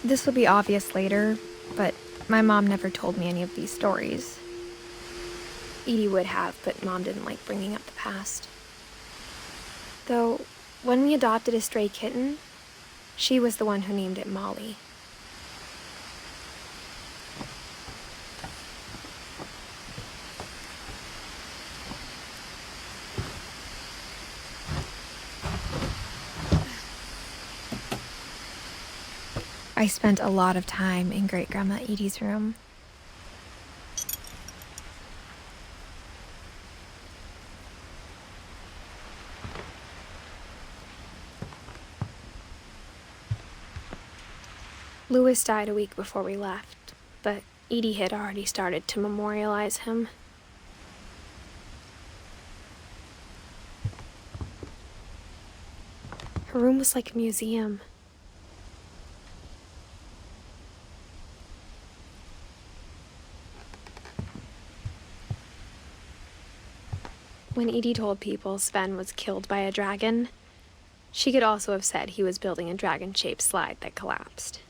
This will be obvious later, but my mom never told me any of these stories. Edie would have, but Mom didn't like bringing up the past. Though, when we adopted a stray kitten, she was the one who named it Molly. I spent a lot of time in Great-Grandma Edie's room. Louis died a week before we left, but Edie had already started to memorialize him. Her room was like a museum. When Edie told people Sven was killed by a dragon, she could also have said he was building a dragon-shaped slide that collapsed.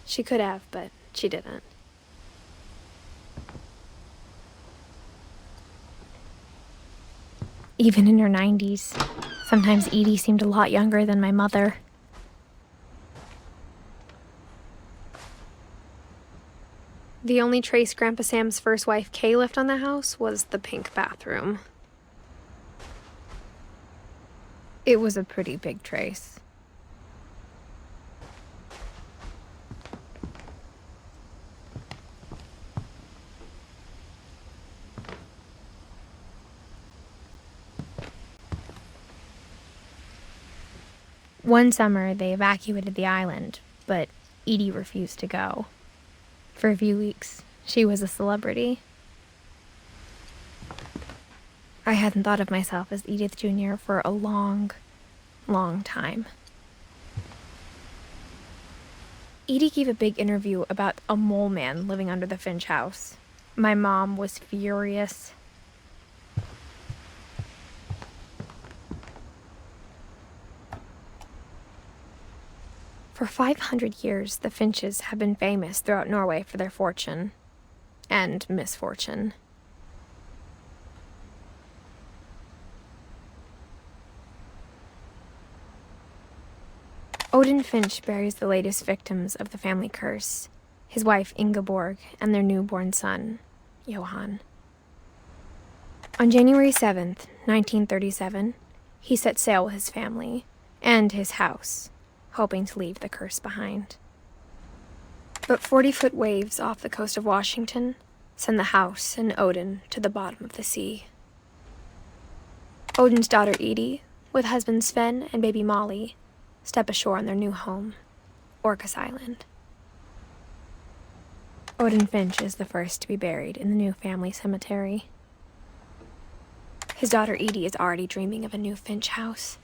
She could have, but she didn't. Even in her 90s, sometimes Edie seemed a lot younger than my mother. The only trace Grandpa Sam's first wife, Kay, left on the house was the pink bathroom. It was a pretty big trace. One summer, they evacuated the island, but Edie refused to go. For a few weeks, she was a celebrity. I hadn't thought of myself as Edith Jr. for a long, long time. Edie gave a big interview about a mole man living under the Finch house. My mom was furious. For 500 years, the Finches have been famous throughout Norway for their fortune and misfortune. Odin Finch buries the latest victims of the family curse, his wife Ingeborg and their newborn son, Johan. On January 7th, 1937, he set sail with his family and his house, hoping to leave the curse behind. But 40-foot waves off the coast of Washington send the house and Odin to the bottom of the sea. Odin's daughter Edie, with husband Sven and baby Molly, step ashore on their new home, Orcas Island. Odin Finch is the first to be buried in the new family cemetery. His daughter Edie is already dreaming of a new Finch house.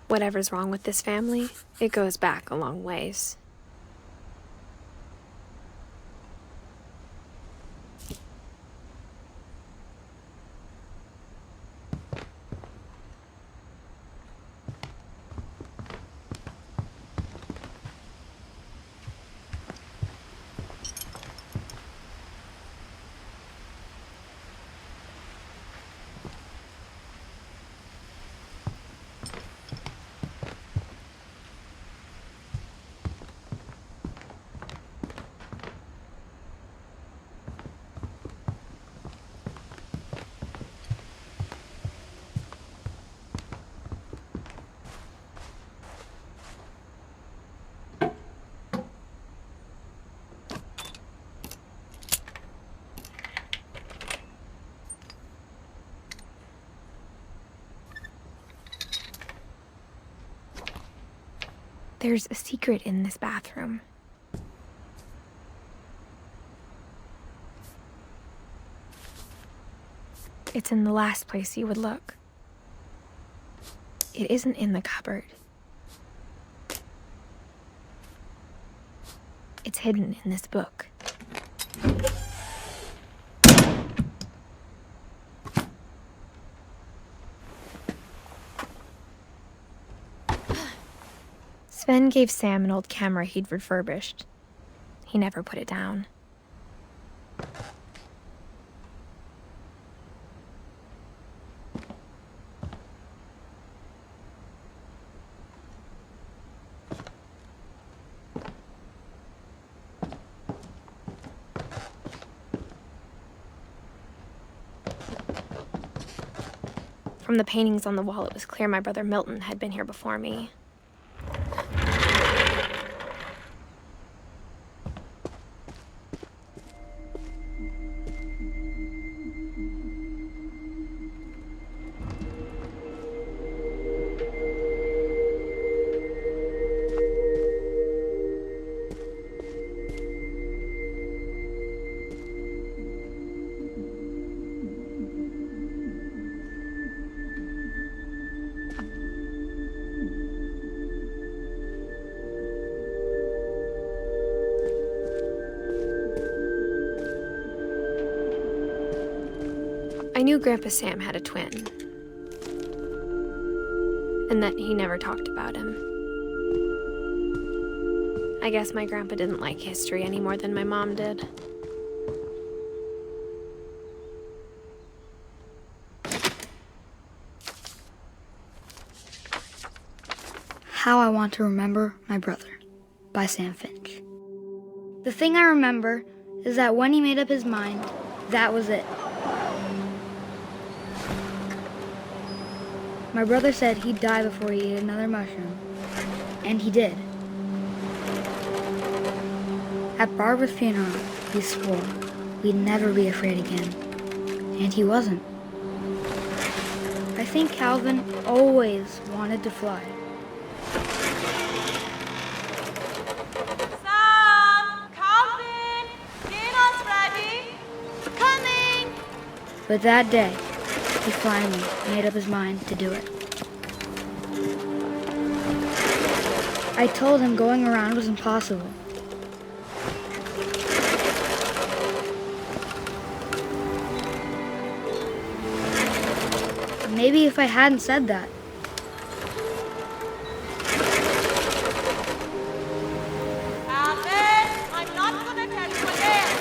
Whatever's wrong with this family, it goes back a long ways. There's a secret in this bathroom. It's in the last place you would look. It isn't in the cupboard. It's hidden in this book. Sven gave Sam an old camera he'd refurbished. He never put it down. From the paintings on the wall, it was clear my brother Milton had been here before me. I knew Grandpa Sam had a twin, and that he never talked about him. I guess my grandpa didn't like history any more than my mom did. How I Want to Remember My Brother by Sam Finch. The thing I remember is that when he made up his mind, that was it. My brother said he'd die before he ate another mushroom, and he did. At Barbara's funeral, he swore we'd never be afraid again, and he wasn't. I think Calvin always wanted to fly. Sam! Calvin! Dinner's ready! Coming! But that day, he finally made up his mind to do it. I told him going around was impossible. Maybe if I hadn't said that, Calvin! I'm not gonna tell you again!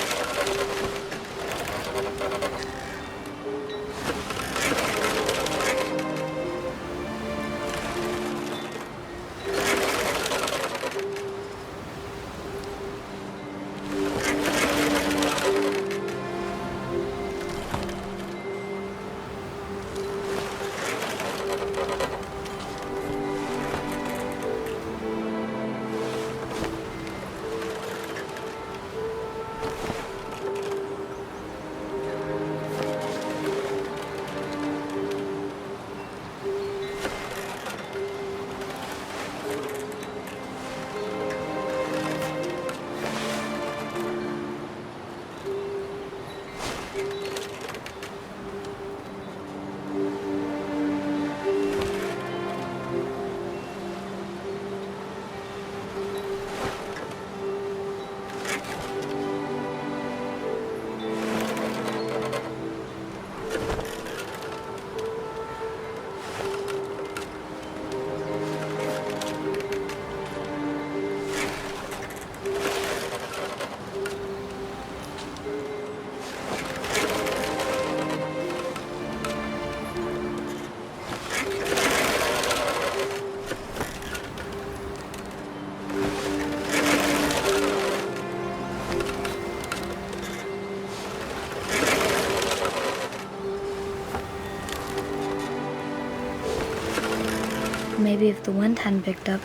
maybe if the wind hadn't picked up.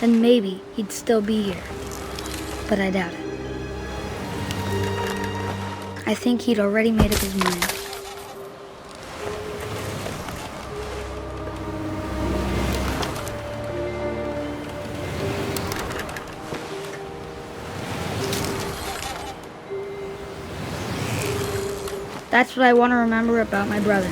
Then maybe he'd still be here, but I doubt it. I think he'd already made up his mind. That's what I want to remember about my brother.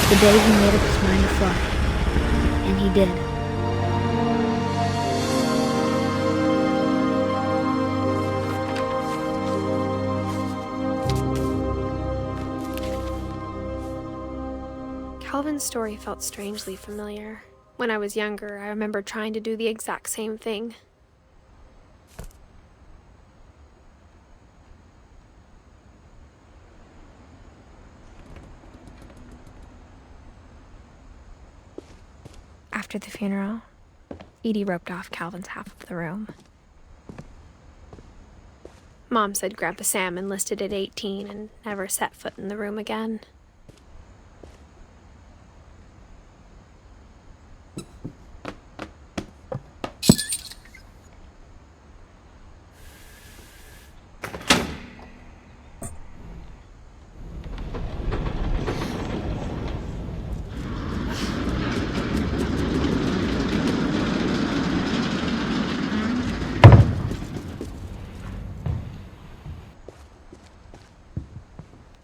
The day he made up his mind to fly. And he did. Calvin's story felt strangely familiar. When I was younger, I remember trying to do the exact same thing. After the funeral, Edie roped off Calvin's half of the room. Mom said Grandpa Sam enlisted at 18 and never set foot in the room again.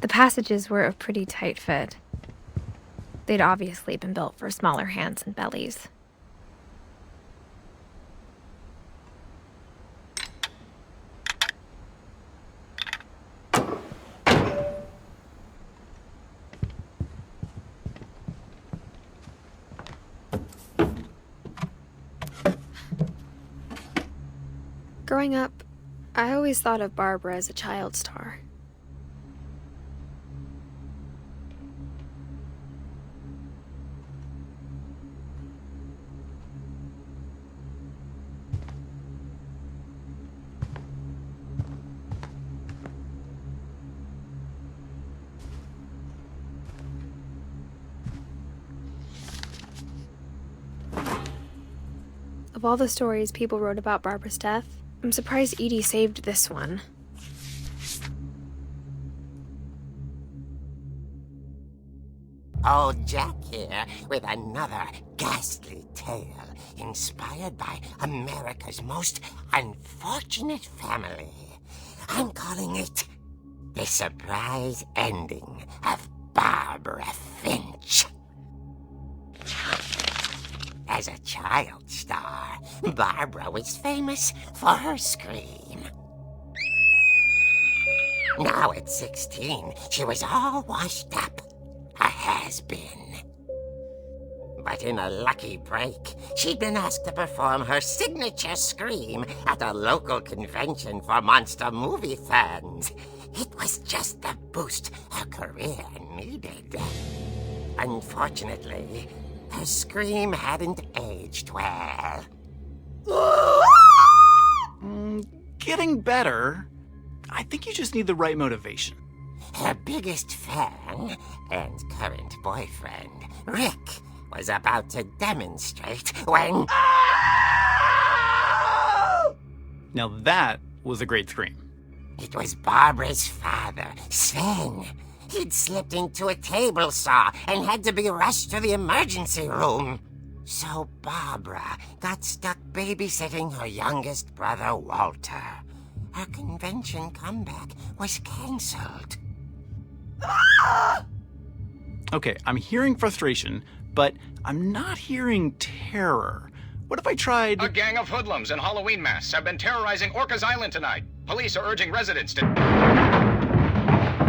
The passages were a pretty tight fit. They'd obviously been built for smaller hands and bellies. Growing up, I always thought of Barbara as a child star. Of all the stories people wrote about Barbara's death, I'm surprised Edie saved this one. Old Jack here with another ghastly tale inspired by America's most unfortunate family. I'm calling it The Surprise Ending of Barbara Finch. As a child star, Barbara was famous for her scream. Now at 16, she was all washed up, a has-been. But in a lucky break, she'd been asked to perform her signature scream at a local convention for monster movie fans. It was just the boost her career needed. Unfortunately, her scream hadn't aged well. Getting better. I think you just need the right motivation. Her biggest fan and current boyfriend, Rick, was about to demonstrate when... Now that was a great scream. It was Barbara's father, Sven. He'd slipped into a table saw and had to be rushed to the emergency room. So Barbara got stuck babysitting her youngest brother, Walter. Her convention comeback was canceled. Okay, I'm hearing frustration, but I'm not hearing terror. What if I tried... A gang of hoodlums in Halloween masks have been terrorizing Orcas Island tonight. Police are urging residents to...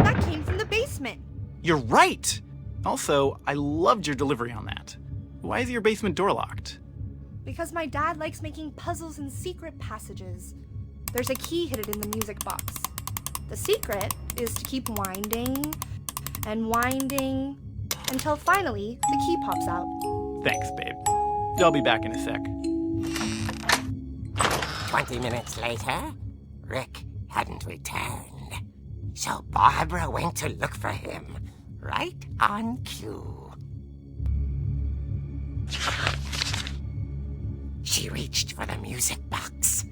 That came from the basement. You're right! Also, I loved your delivery on that. Why is your basement door locked? Because my dad likes making puzzles and secret passages. There's a key hidden in the music box. The secret is to keep winding and winding until finally the key pops out. Thanks, babe. I'll be back in a sec. 20 minutes later, Rick hadn't returned. So Barbara went to look for him, right on cue. She reached for the music box.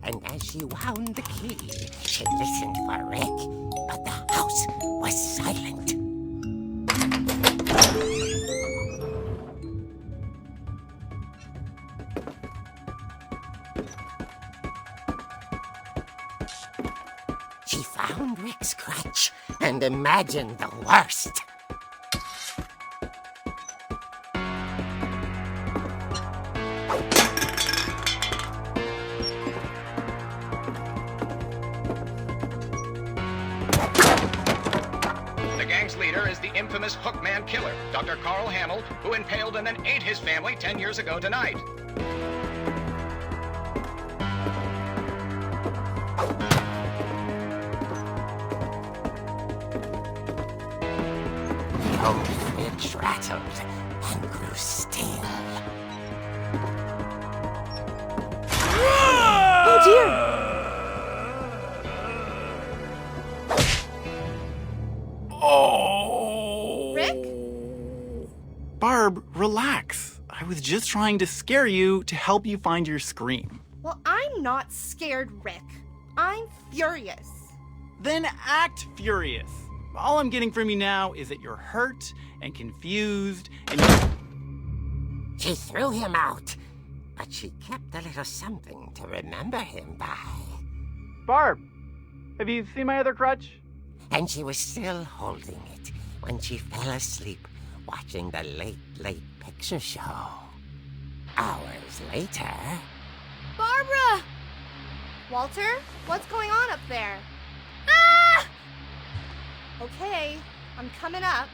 And as she wound the key, she listened for Rick, but the house was silent. She found Rick's crutch and imagined the worst. The gang's leader is the infamous Hookman killer, Dr. Carl Hamill, who impaled and then ate his family 10 years ago tonight. The old fridge rattled and grew still. Oh dear! Oh! Rick? Barb, relax. I was just trying to scare you to help you find your scream. Well, I'm not scared, Rick. I'm furious. Then act furious. All I'm getting from you now is that you're hurt and confused and She threw him out, but she kept a little something to remember him by. Barb, have you seen my other crutch? And she was still holding it when she fell asleep watching the late picture show. Hours later... Barbara! Walter, what's going on up there? Ah! Okay, I'm coming up,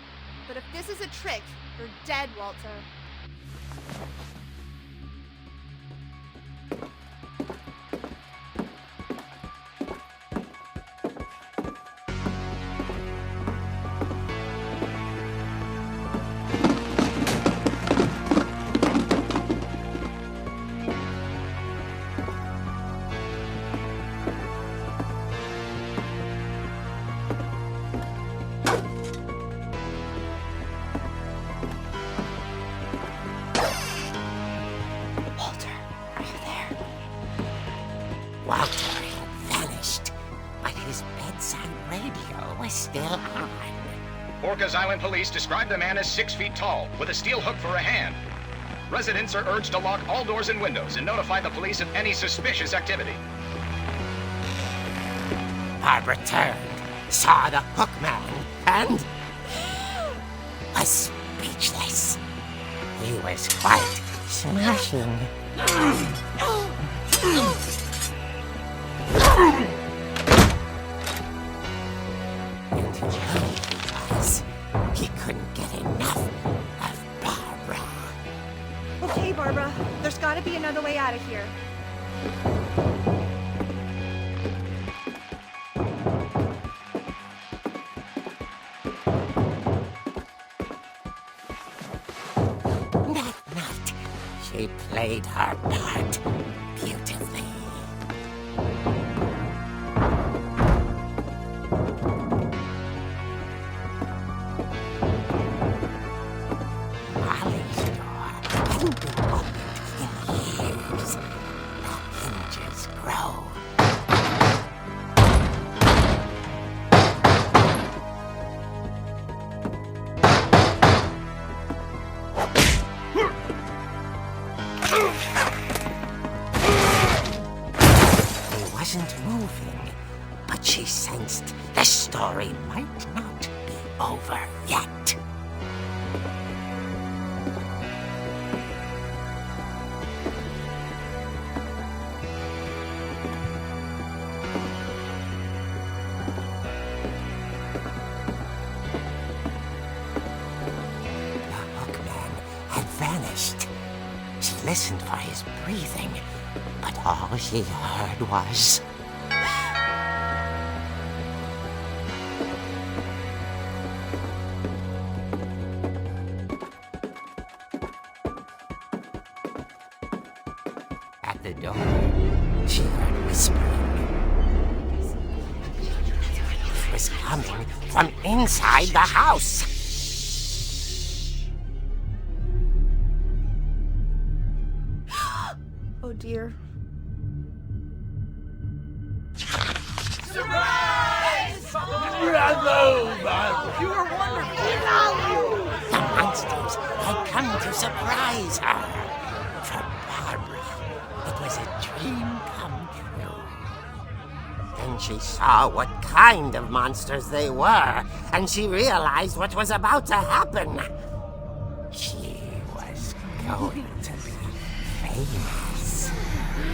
but if this is a trick, you're dead, Walter. Walter had vanished, but his bedside radio was still on. Orcas Island police describe the man as 6 feet tall, with a steel hook for a hand. Residents are urged to lock all doors and windows and notify the police of any suspicious activity. Barbara turned, saw the hookman, and was speechless. He was quite smashing. And he was. He couldn't get enough of Barbara. Okay, Barbara, there's gotta be another way out of here. That night, she played her part beautifully. Molly's door hadn't been opened in years. The hinges grow. He wasn't moving, but she sensed the story might not be over yet. The hookman had vanished. She listened for his breathing, But all she heard was... At the door, she heard whispering. It was coming from inside the house. Oh dear. The monsters had come to surprise her. For Barbara, it was a dream come true. Then she saw what kind of monsters they were, and she realized what was about to happen. She was going to be famous.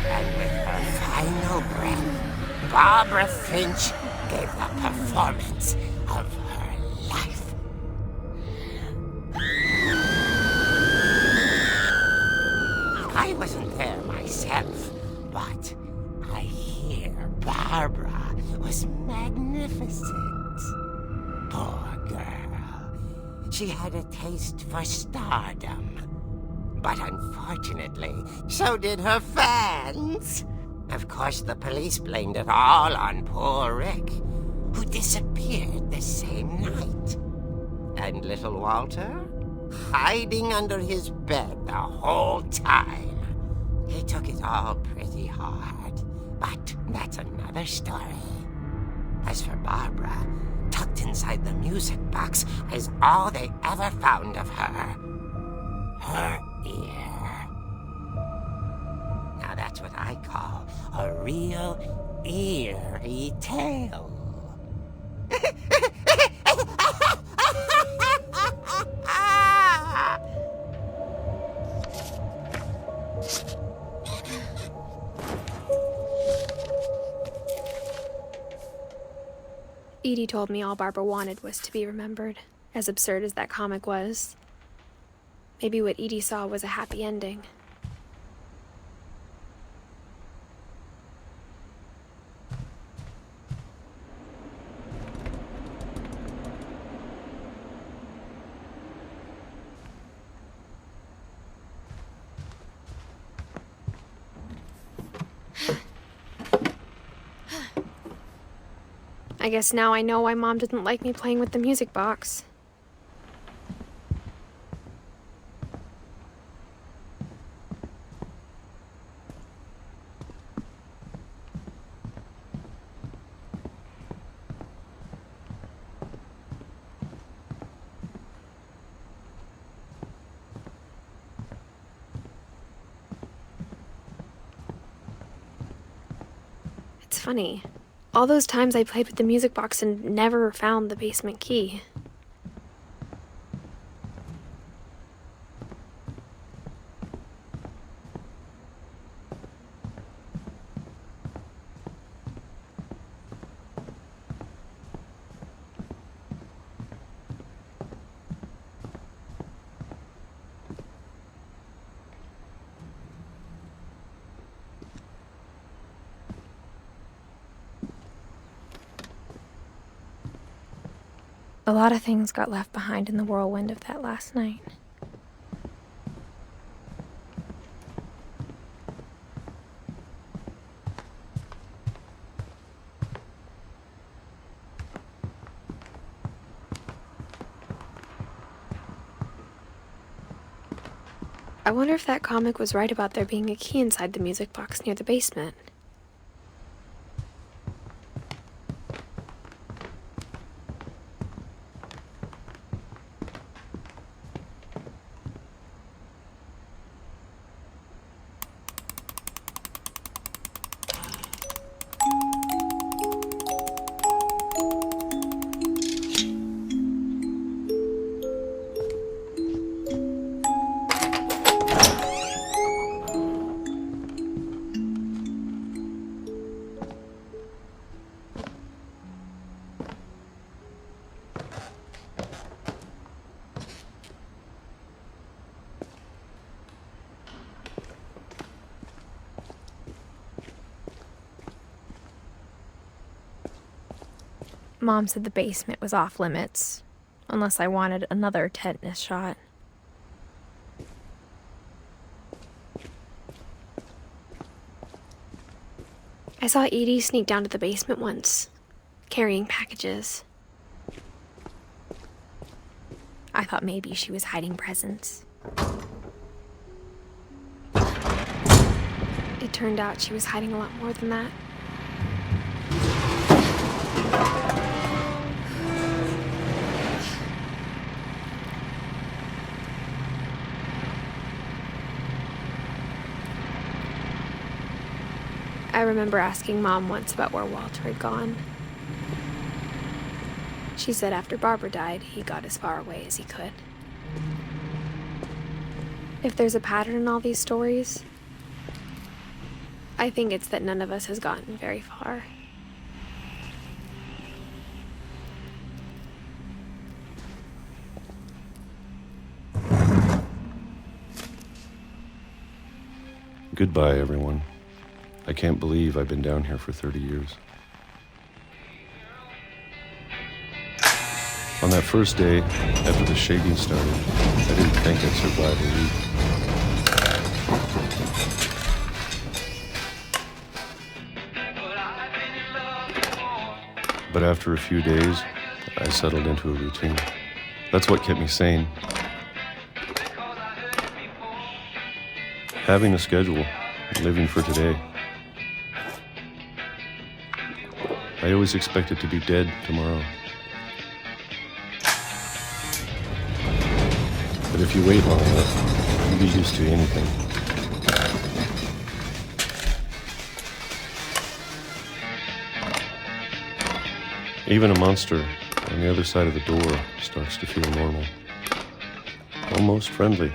And with her final breath, Barbara Finch gave the performance of her life. I wasn't there myself, but I hear Barbara was magnificent. Poor girl. She had a taste for stardom. But unfortunately, so did her fans. Of course, the police blamed it all on poor Rick, who disappeared the same night. And little Walter? Hiding under his bed the whole time. He took it all pretty hard, but that's another story. As for Barbara, tucked inside the music box is all they ever found of her. Her ear. Now that's what I call a real eerie tale. Edie told me all Barbara wanted was to be remembered, as absurd as that comic was. Maybe what Edie saw was a happy ending. I guess now I know why Mom didn't like me playing with the music box. It's funny. All those times I played with the music box and never found the basement key. A lot of things got left behind in the whirlwind of that last night. I wonder if that comic was right about there being a key inside the music box near the basement. Mom said the basement was off limits, unless I wanted another tetanus shot. I saw Edie sneak down to the basement once, carrying packages. I thought maybe she was hiding presents. It turned out she was hiding a lot more than that. I remember asking Mom once about where Walter had gone. She said after Barbara died, he got as far away as he could. If there's a pattern in all these stories, I think it's that none of us has gotten very far. Goodbye, everyone. I can't believe I've been down here for 30 years. On that first day, after the shaking started, I didn't think I'd survive a week. But after a few days, I settled into a routine. That's what kept me sane. Having a schedule, living for today. I always expected to be dead tomorrow. But if you wait long enough, you get used to anything. Even a monster on the other side of the door starts to feel normal. Almost friendly.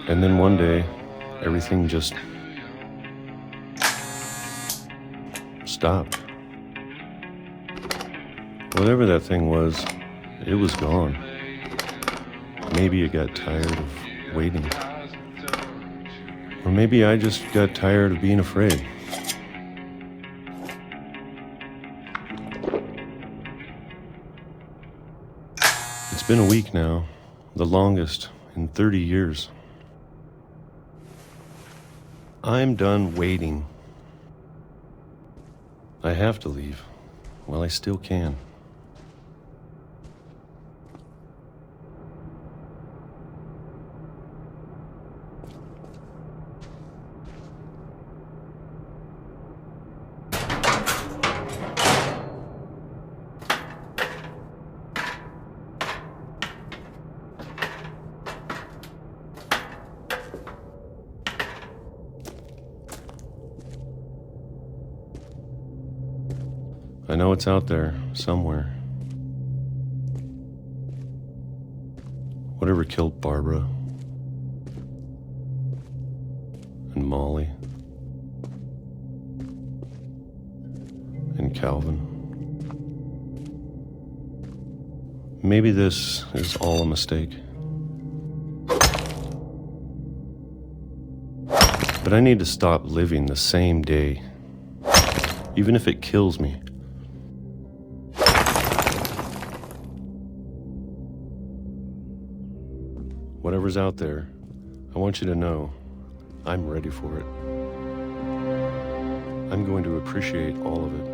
And then one day, everything just stopped. Whatever that thing was, it was gone. Maybe it got tired of waiting. Or maybe I just got tired of being afraid. It's been a week now, the longest in 30 years. I'm done waiting. I have to leave while I still can. I know it's out there, somewhere. Whatever killed Barbara and Molly and Calvin. Maybe this is all a mistake. But I need to stop living the same day, even if it kills me. Whatever's out there, I want you to know I'm ready for it. I'm going to appreciate all of it,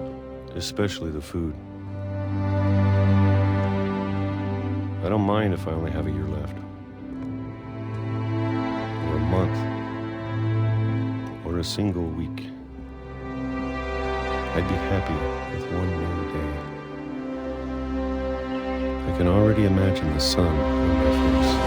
especially the food. I don't mind if I only have a year left, or a month, or a single week. I'd be happy with one new day. I can already imagine the sun on my face.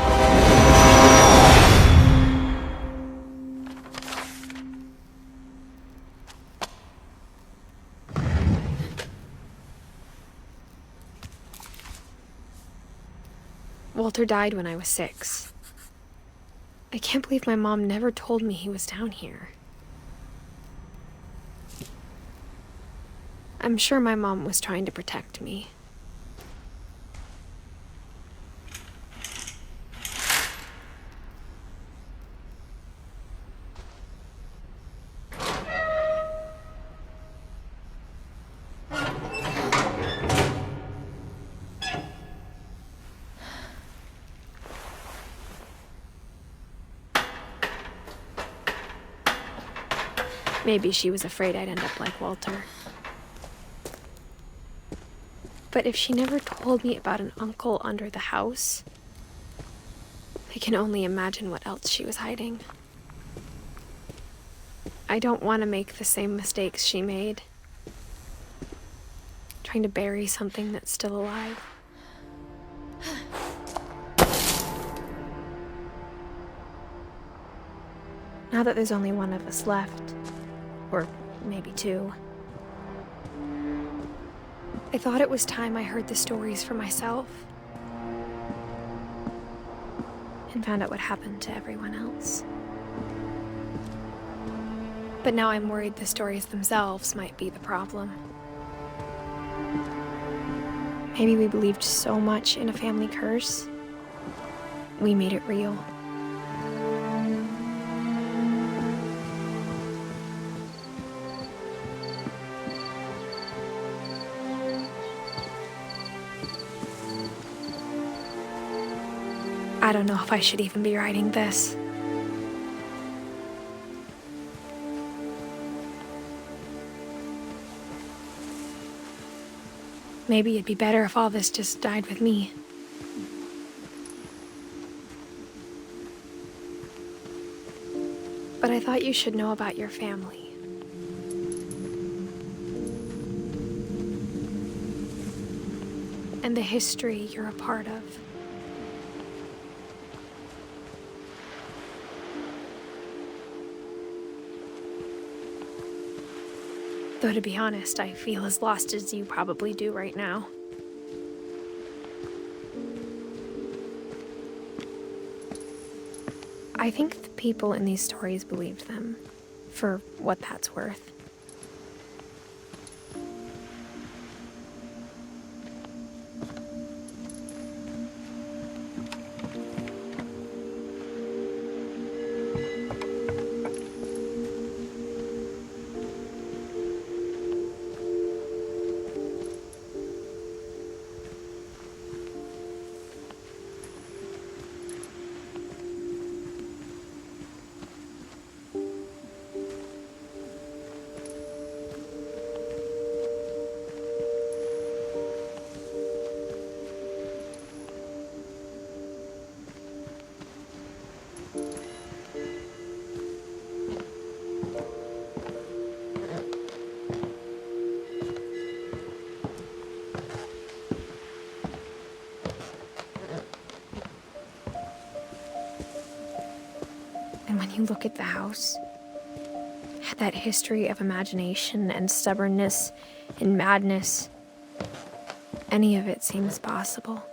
Walter died when I was 6. I can't believe my mom never told me he was down here. I'm sure my mom was trying to protect me. Maybe she was afraid I'd end up like Walter. But if she never told me about an uncle under the house, I can only imagine what else she was hiding. I don't want to make the same mistakes she made, trying to bury something that's still alive. Now that there's only one of us left, or maybe two, I thought it was time I heard the stories for myself and found out what happened to everyone else. But now I'm worried the stories themselves might be the problem. Maybe we believed so much in a family curse, we made it real. I don't know if I should even be writing this. Maybe it'd be better if all this just died with me. But I thought you should know about your family. And the history you're a part of. Though to be honest, I feel as lost as you probably do right now. I think the people in these stories believed them, for what that's worth. And when you look at the house, that history of imagination and stubbornness and madness, any of it seems possible.